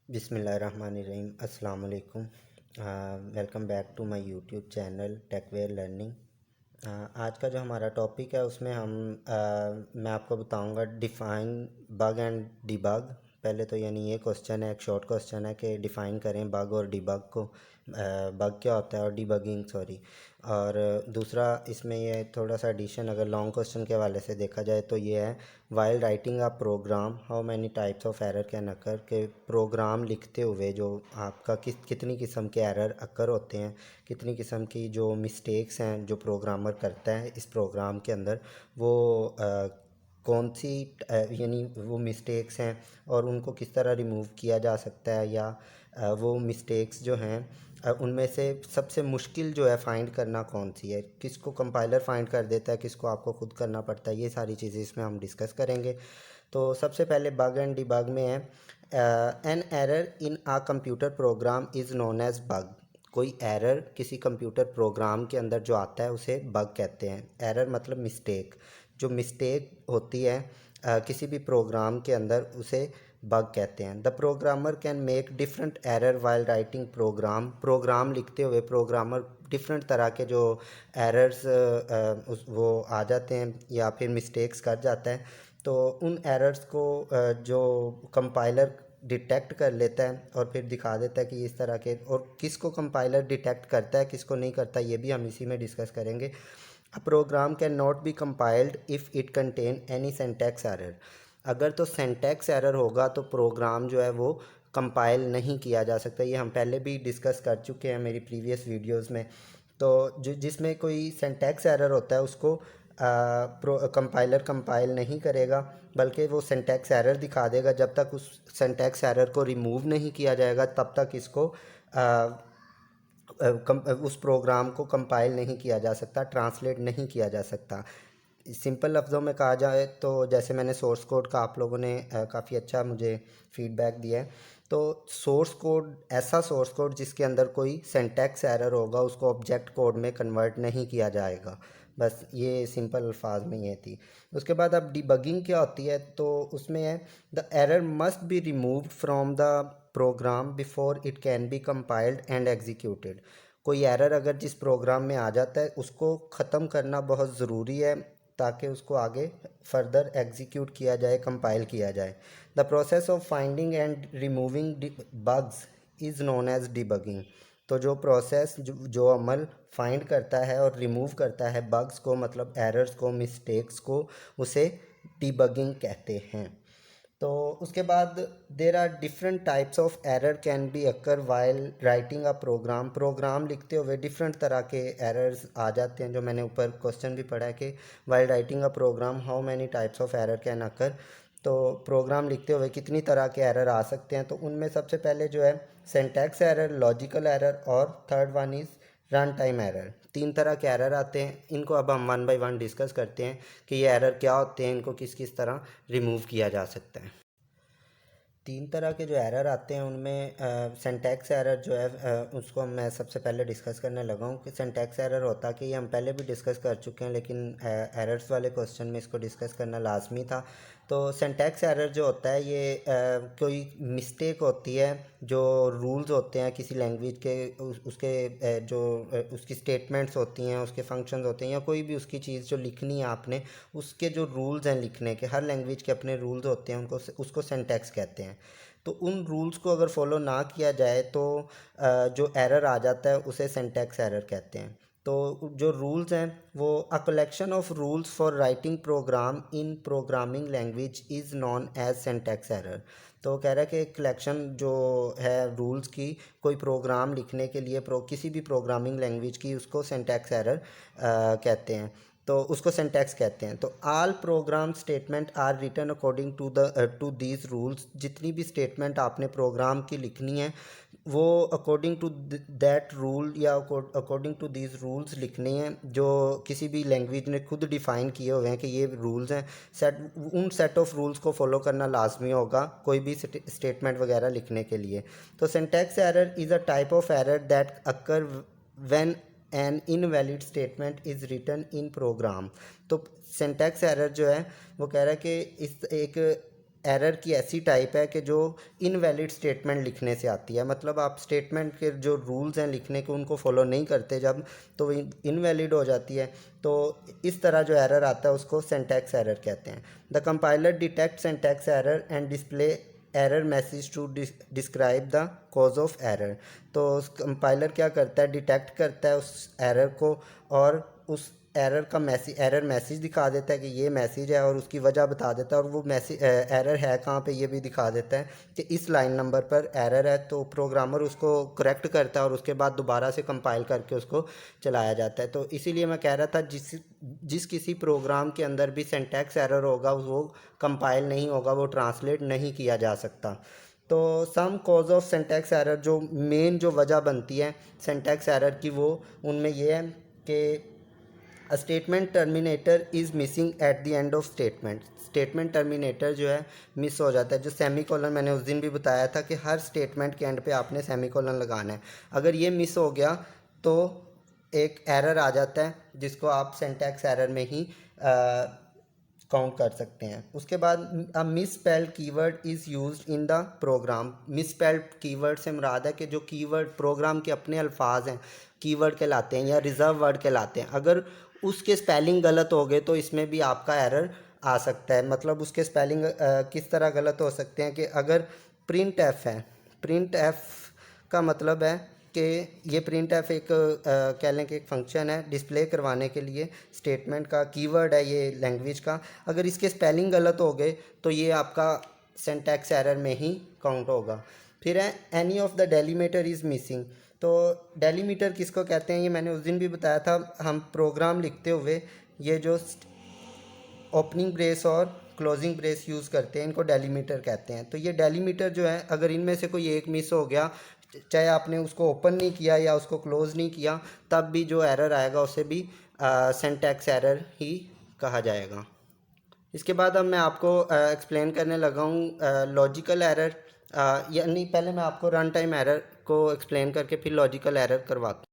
बिस्मिल्लाहिर्रहमानिर्रहीम अस्सलाम वालेकुम। Welcome back to my YouTube channel Techware learning. आज का जो हमारा टॉपिक है उसमें मैं आपको बताऊंगा डिफ़ाइन बग एंड डिबग। पहले तो यानी ये क्वेश्चन है, एक शॉर्ट क्वेश्चन है कि डिफ़ाइन करें बग और डिबग को। बग क्या होता है और डिबगिंग सॉरी। और दूसरा इसमें ये थोड़ा सा एडिशन अगर लॉन्ग क्वेश्चन के हवाले से देखा जाए तो ये है while writing a programme how many types of error can occur. के प्रोग्राम लिखते हुए जो आपका कितनी किस्म के एरर अकर होते हैं, कितनी किस्म की जो मिस्टेक्स हैं जो प्रोग्रामर करता है इस प्रोग्राम के अंदर, वो कौन सी यानी वो मिस्टेक्स हैं और उनको किस तरह रिमूव किया जा सकता है, या वो मिस्टेक्स जो हैं उनमें से सबसे मुश्किल जो है फ़ाइंड करना कौन सी है, किसको कंपाइलर फ़ाइंड कर देता है, किसको आपको खुद करना पड़ता है। ये सारी चीज़ें इसमें हम डिस्कस करेंगे। तो सबसे पहले बग एंड डिबग में है an error in a computer program is known as bug. कोई एरर किसी कंप्यूटर प्रोग्राम के अंदर जो आता है उसे बग कहते हैं। एरर मतलब मिस्टेक। जो मिस्टेक होती है किसी भी प्रोग्राम के अंदर उसे बग कहते हैं। The programmer can make different error while writing program. Program लिखते हुए प्रोग्रामर डिफरेंट तरह के जो एरर्स वो आ जाते हैं या फिर मिस्टेक्स कर जाता है। तो उन एरर्स को जो कंपाइलर डिटेक्ट कर लेता है और फिर दिखा देता है कि इस तरह के, और किसको कंपाइलर डिटेक्ट करता है किसको नहीं करता ये भी हम इसी में डिस्कस करेंगे। A program can not be compiled if it contain any syntax error. अगर तो सेंटेक्स एरर होगा तो प्रोग्राम जो है वो कंपाइल नहीं किया जा सकता। ये हम पहले भी डिस्कस कर चुके हैं मेरी प्रीवियस वीडियोस में। तो जो जिसमें कोई सेंटेक्स एरर होता है उसको कंपाइलर कंपाइल नहीं करेगा, बल्कि वो सेंटेक्स एरर दिखा देगा। जब तक उस सेंटेक्स एरर को रिमूव नहीं किया जाएगा तब तक इसको उस प्रोग्राम को कंपाइल नहीं किया जा सकता, ट्रांसलेट नहीं किया जा सकता। सिंपल लफ्ज़ों में कहा जाए तो जैसे मैंने सोर्स कोड का आप लोगों ने काफ़ी अच्छा मुझे फीडबैक दिया है। तो सोर्स कोड, ऐसा सोर्स कोड जिसके अंदर कोई सिंटैक्स एरर होगा उसको ऑब्जेक्ट कोड में कन्वर्ट नहीं किया जाएगा। बस ये सिंपल अल्फाज में ये थी। उसके बाद अब डिबगिंग क्या होती है, तो उसमें है the error must be removed from the programme before it can be compiled and executed. कोई एरर अगर जिस प्रोग्राम में आ जाता है उसको ख़त्म करना बहुत ज़रूरी है ताकि उसको आगे फर्दर एग्जीक्यूट किया जाए, कंपाइल किया जाए। The process of finding and removing bugs is known as debugging. तो जो प्रोसेस जो अमल फाइंड करता है और रिमूव करता है बग्स को, मतलब एरर्स को, मिस्टेक्स को, उसे डिबगिंग कहते हैं। तो उसके बाद there are different types of error can be occur while writing a program. Program लिखते हुए डिफरेंट तरह के एरर्स आ जाते हैं, जो मैंने ऊपर क्वेश्चन भी पढ़ा है कि while writing a programme how many types of error can occur. तो प्रोग्राम लिखते हुए कितनी तरह के एरर आ सकते हैं, तो उनमें सबसे पहले जो है सिंटैक्स एरर, लॉजिकल एरर और third one is run time error. तीन तरह के एरर आते हैं। इनको अब हम वन बाय वन डिस्कस करते हैं कि ये एरर क्या होते हैं, इनको किस किस तरह रिमूव किया जा सकता है। तीन तरह के जो एरर आते हैं उनमें सिंटैक्स एरर जो है उसको मैं सबसे पहले डिस्कस करने लगा हूँ कि सिंटैक्स एरर होता कि ये हम पहले भी डिस्कस कर चुके हैं, लेकिन एरर्स वाले क्वेश्चन में इसको डिस्कस करना लाजमी था। तो सिंटैक्स एरर जो होता है ये कोई मिस्टेक होती है जो रूल्स होते हैं किसी लैंग्वेज के, उसके जो उसकी स्टेटमेंट्स होती हैं, उसके फंक्शंस होते हैं, या कोई भी उसकी चीज़ जो लिखनी है आपने, उसके जो रूल्स हैं लिखने के, हर लैंग्वेज के अपने रूल्स होते हैं, उनको उसको सिंटैक्स कहते हैं। तो उन रूल्स को अगर फॉलो ना किया जाए तो जो एरर आ जाता है उसे सिंटैक्स एरर कहते हैं। तो जो रूल्स हैं वो a collection of rules for writing program in programming language is known as syntax error. तो कह रहा है कि कलेक्शन जो है रूल्स की कोई प्रोग्राम लिखने के लिए किसी भी प्रोग्रामिंग लैंग्वेज की, उसको सिंटैक्स एरर कहते हैं। तो उसको सिंटैक्स कहते हैं। तो all program statement are written according to these rules. जितनी भी स्टेटमेंट आपने प्रोग्राम की लिखनी है वो अकॉर्डिंग टू दैट रूल या अकॉर्डिंग टू दीज रूल्स लिखने हैं जो किसी भी लैंग्वेज ने खुद डिफ़ाइन किए हुए हैं कि ये रूल्स हैं। उन सेट ऑफ रूल्स को फॉलो करना लाजमी होगा कोई भी स्टेटमेंट वगैरह लिखने के लिए। तो syntax error is a type of error that occur when an invalid statement is written in program. तो सिंटैक्स एरर जो है वो कह रहा है कि इस एक एरर की ऐसी टाइप है कि जो इनवैलिड स्टेटमेंट लिखने से आती है। मतलब आप स्टेटमेंट के जो रूल्स हैं लिखने के उनको फॉलो नहीं करते जब, तो इनवैलिड हो जाती है। तो इस तरह जो एरर आता है उसको सिंटैक्स एरर कहते हैं। The compiler detect syntax error and display error message to describe the cause of error. तो कंपाइलर क्या करता है, डिटेक्ट करता है उस एरर को और उस एरर मैसेज दिखा देता है कि ये मैसेज है, और उसकी वजह बता देता है, और वो मैसेज एरर है कहाँ पे ये भी दिखा देता है कि इस लाइन नंबर पर एरर है। तो प्रोग्रामर उसको करेक्ट करता है और उसके बाद दोबारा से कंपाइल करके उसको चलाया जाता है। तो इसीलिए मैं कह रहा था जिस किसी प्रोग्राम के अंदर भी सिंटैक्स एरर होगा वो कंपाइल नहीं होगा, वो ट्रांसलेट नहीं किया जा सकता। तो some cause of syntax error, जो मेन जो वजह बनती है सिंटैक्स एरर की, वो उनमें ये है कि a statement terminator is missing at the end of statement. Statement terminator जो है मिस हो जाता है। जो सेमी कॉलन मैंने उस दिन भी बताया था कि हर स्टेटमेंट के एंड पे आपने सेमी कॉलन लगाना है। अगर ये मिस हो गया तो एक एरर आ जाता है जिसको आप सिंटैक्स एरर में ही काउंट कर सकते हैं। उसके बाद a misspelled keyword is used in the program. Misspelled keyword से मुराद है कि जो कीवर्ड प्रोग्राम के अपने अल्फाज हैं कीवर्ड कहलाते हैं या रिजर्व वर्ड कहलाते हैं, अगर उसके स्पेलिंग गलत हो गए तो इसमें भी आपका एरर आ सकता है। मतलब उसके स्पेलिंग किस तरह गलत हो सकते हैं कि अगर प्रिंट एफ है, प्रिंट एफ का मतलब है कि ये प्रिंट एफ एक कह लें कि एक फंक्शन है डिस्प्ले करवाने के लिए स्टेटमेंट का, कीवर्ड है ये लैंग्वेज का। अगर इसके स्पेलिंग गलत हो गए तो ये आपका सिंटैक्स एरर में ही काउंट होगा। फिर है any of the delimiter is missing. तो डेलीमीटर किसको कहते हैं ये मैंने उस दिन भी बताया था। हम प्रोग्राम लिखते हुए ये जो ओपनिंग ब्रेस और क्लोजिंग ब्रेस यूज़ करते हैं इनको डेलीमीटर कहते हैं। तो ये डेलीमीटर जो है अगर इनमें से कोई एक मिस हो गया, चाहे आपने उसको ओपन नहीं किया या उसको क्लोज़ नहीं किया, तब भी जो एरर आएगा उसे भी सिंटैक्स एरर ही कहा जाएगा। इसके बाद अब मैं आपको एक्सप्लेन करने लगा हूँ लॉजिकल एरर, यानी पहले मैं आपको रन टाइम एरर को एक्सप्लेन करके फिर लॉजिकल एरर करवाता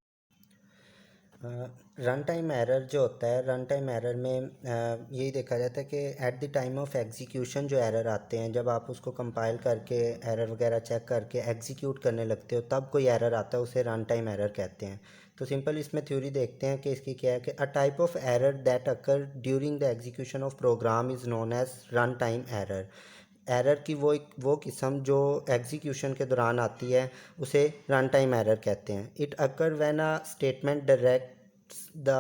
हूँ। रन टाइम एरर जो होता है, रन टाइम एरर में यही देखा जाता है कि at the time of execution जो एरर आते हैं, जब आप उसको कंपाइल करके एरर वगैरह चेक करके एग्जीक्यूट करने लगते हो तब कोई एरर आता है, उसे रन टाइम एरर कहते हैं। तो सिंपल इसमें थ्योरी देखते हैं कि इसकी क्या है कि a type of error that occur during the execution of program is known as run time error. Error की वो किस्म जो एग्जीक्यूशन के दौरान आती है उसे रन टाइम एरर कहते हैं। It occur when a statement direct the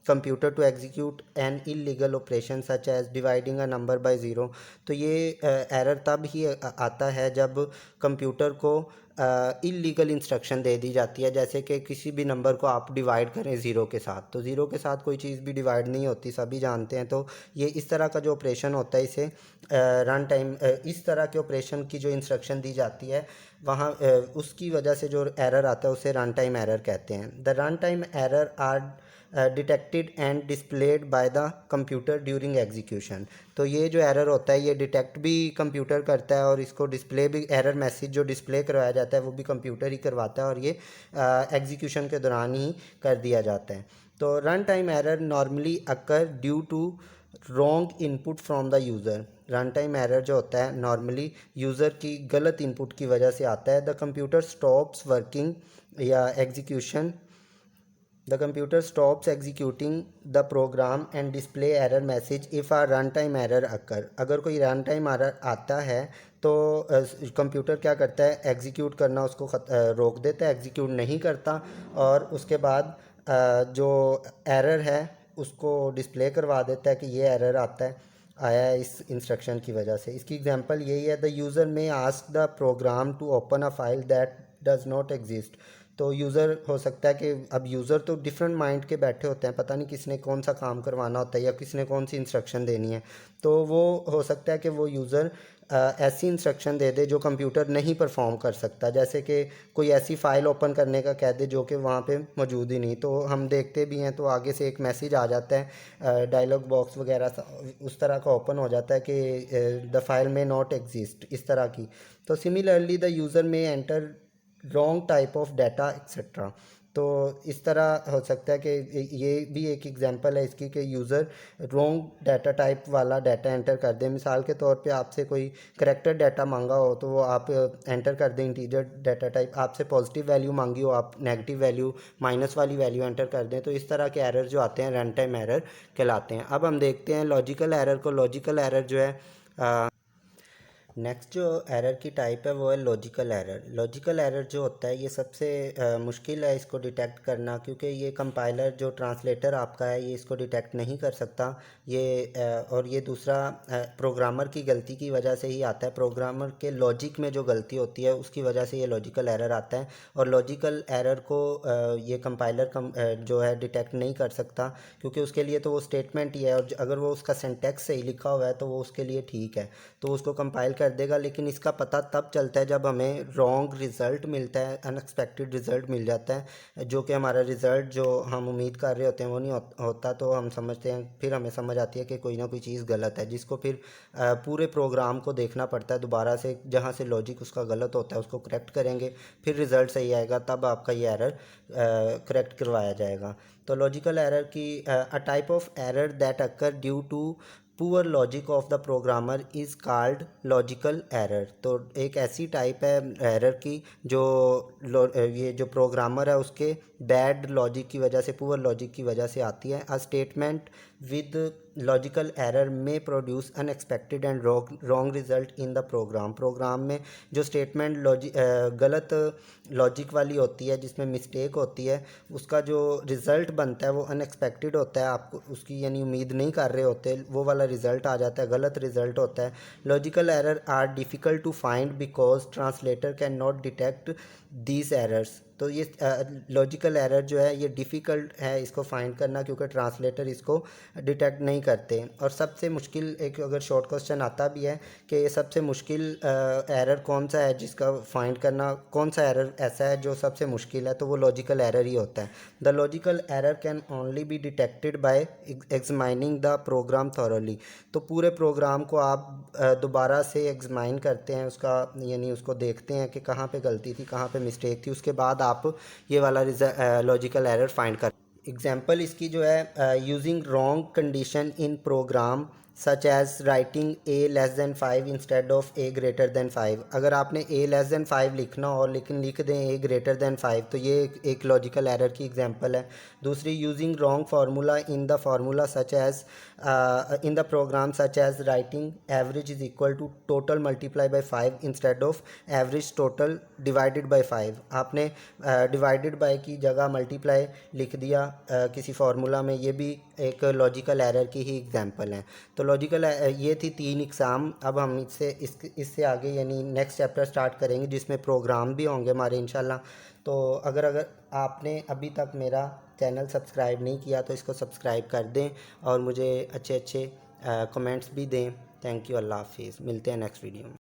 computer to execute an illegal operation such as dividing a number by zero. तो ये एरर तब ही आता है जब कंप्यूटर को इलीगल इंस्ट्रक्शन दे दी जाती है, जैसे कि किसी भी नंबर को आप डिवाइड करें ज़ीरो के साथ। तो ज़ीरो के साथ कोई चीज़ भी डिवाइड नहीं होती, सभी जानते हैं। तो ये इस तरह का जो ऑपरेशन होता है इसे रन टाइम, इस तरह के ऑपरेशन की जो इंस्ट्रक्शन दी जाती है वहाँ उसकी वजह से जो एरर आता है उसे रन टाइम एरर कहते हैं। The run time error are detected and displayed by the computer during execution. तो ये जो एरर होता है ये डिटेक्ट भी कंप्यूटर करता है और इसको डिस्प्ले भी, एरर मैसेज जो डिस्प्ले करवाया जाता है वो भी कंप्यूटर ही करवाता है और ये एग्जीक्यूशन के दौरान ही कर दिया जाता है। तो run time error normally occur due to wrong input from the user. Run time error जो होता है नॉर्मली यूज़र की गलत इनपुट की वजह से आता है। द कंप्यूटर स्टॉप्स वर्किंग या execution, the computer stops executing the program and display error message if a runtime error occur। अगर कोई रन टाइम एरर आता है तो कंप्यूटर क्या करता है, एग्जीक्यूट करना उसको रोक देता है, एग्जीक्यूट नहीं करता, और उसके बाद जो एरर है उसको डिस्प्ले करवा देता है कि ये एरर आता है, आया है इस इंस्ट्रक्शन की वजह से। इसकी एग्जांपल यही है, the user may ask the program to open a file that does not exist. तो यूज़र हो सकता है कि अब यूज़र तो डिफरेंट माइंड के बैठे होते हैं, पता नहीं किसने कौन सा काम करवाना होता है या किसने कौन सी इंस्ट्रक्शन देनी है। तो वो हो सकता है कि वो यूज़र ऐसी इंस्ट्रक्शन दे दे जो कंप्यूटर नहीं परफॉर्म कर सकता, जैसे कि कोई ऐसी फ़ाइल ओपन करने का कह दे जो कि वहाँ पे मौजूद ही नहीं। तो हम देखते भी हैं तो आगे से एक मैसेज आ जाता है, डायलॉग बॉक्स वगैरह उस तरह का ओपन हो जाता है कि द फाइल में नॉट एग्जिस्ट, इस तरह की। तो सिमिलरली द यूज़र में enter wrong type of data etcetera. तो इस तरह हो सकता है कि ये भी एक एग्जांपल है इसकी कि यूज़र रॉन्ग डाटा टाइप वाला डाटा एंटर कर दे। मिसाल के तौर पे आपसे कोई करेक्टर डाटा मांगा हो तो वो आप एंटर कर दें इंटीजर डाटा टाइप, आपसे पॉजिटिव वैल्यू मांगी हो आप नेगेटिव वैल्यू माइनस वाली वैल्यू एंटर कर दें। तो इस तरह के एरर जो आते हैं रन टाइम एरर कहलाते हैं। अब हम देखते हैं लॉजिकल एरर को। लॉजिकल एरर जो है नेक्स्ट जो एरर की टाइप है वो है लॉजिकल एरर। लॉजिकल एरर जो होता है ये सबसे मुश्किल है इसको डिटेक्ट करना, क्योंकि ये कंपाइलर जो ट्रांसलेटर आपका है ये इसको डिटेक्ट नहीं कर सकता। और ये दूसरा प्रोग्रामर की गलती की वजह से ही आता है। प्रोग्रामर के लॉजिक में जो गलती होती है उसकी वजह से ये लॉजिकल एरर आता है। और लॉजिकल एरर को ये कंपाइलर जो है डिटेक्ट नहीं कर सकता, क्योंकि उसके लिए तो वो स्टेटमेंट ही है, और अगर वो उसका सिंटैक्स सही लिखा हुआ है तो वो उसके लिए ठीक है, तो उसको कंपाइल कर देगा। लेकिन इसका पता तब चलता है जब हमें रॉन्ग रिज़ल्ट मिलता है, अनएक्सपेक्टेड रिज़ल्ट मिल जाता है, जो कि हमारा रिज़ल्ट जो हम उम्मीद कर रहे होते हैं वो नहीं होता। तो हम समझते हैं, फिर हमें समझ आती है कि कोई ना कोई चीज़ गलत है, जिसको फिर पूरे प्रोग्राम को देखना पड़ता है दोबारा से, जहाँ से लॉजिक उसका गलत होता है उसको करेक्ट करेंगे, फिर रिज़ल्ट सही आएगा, तब आपका ये एरर करेक्ट करवाया जाएगा। तो लॉजिकल एरर की a type of error that occur due to poor logic of the programmer is called logical error. तो एक ऐसी टाइप है एरर की जो ये जो प्रोग्रामर है उसके बैड लॉजिक की वजह से, पुअर लॉजिक की वजह से आती है। A statement with logical error may produce unexpected and wrong result in the program. Program में जो स्टेटमेंट गलत लॉजिक वाली होती है, जिसमें मिस्टेक होती है, उसका जो रिज़ल्ट बनता है वो अनएक्सपेक्टेड होता है, आपको उसकी यानी उम्मीद नहीं कर रहे होते, वो वाला रिज़ल्ट आ जाता है, गलत रिज़ल्ट होता है। Logical error are difficult to find because translator can not detect these errors. तो ये लॉजिकल एरर जो है ये डिफ़िकल्ट है इसको फाइंड करना, क्योंकि ट्रांसलेटर इसको डिटेक्ट नहीं करते। और सबसे मुश्किल एक अगर शॉर्ट क्वेश्चन आता भी है कि ये सबसे मुश्किल एरर कौन सा है जिसका फाइंड करना, कौन सा एरर ऐसा है जो सबसे मुश्किल है, तो वो लॉजिकल एरर ही होता है। The logical error can only be detected by examining the program thoroughly. तो पूरे प्रोग्राम को आप दोबारा से एग्जामाइन करते हैं, उसका यानी उसको देखते हैं कि कहाँ पे गलती थी, कहाँ पे मिस्टेक थी, उसके बाद आप ये वाला लॉजिकल एरर फाइंड कर। एग्जाम्पल इसकी जो है using wrong condition in program such as writing a less than 5 instead of a greater than 5। अगर आपने ए लेस दैन 5 लिखना हो लेकिन लिख दें ए ग्रेटर दैन 5, तो ये एक लॉजिकल एरर की एग्जांपल है। दूसरी, using wrong formula in the formula such as in the program such as writing average is equal to total multiply by 5 instead of average total divided by 5। आपने divided by की जगह multiply लिख दिया किसी formula में, ये भी एक लॉजिकल एरर की ही एग्जांपल है। तो लॉजिकल ये थी 3 एग्ज़ाम। अब हम इससे आगे यानी नेक्स्ट चैप्टर स्टार्ट करेंगे जिसमें प्रोग्राम भी होंगे हमारे इंशाल्लाह। तो अगर आपने अभी तक मेरा चैनल सब्सक्राइब नहीं किया तो इसको सब्सक्राइब कर दें और मुझे अच्छे अच्छे कमेंट्स भी दें। Thank you. अल्लाह हाफिज़। मिलते हैं नेक्स्ट वीडियो में।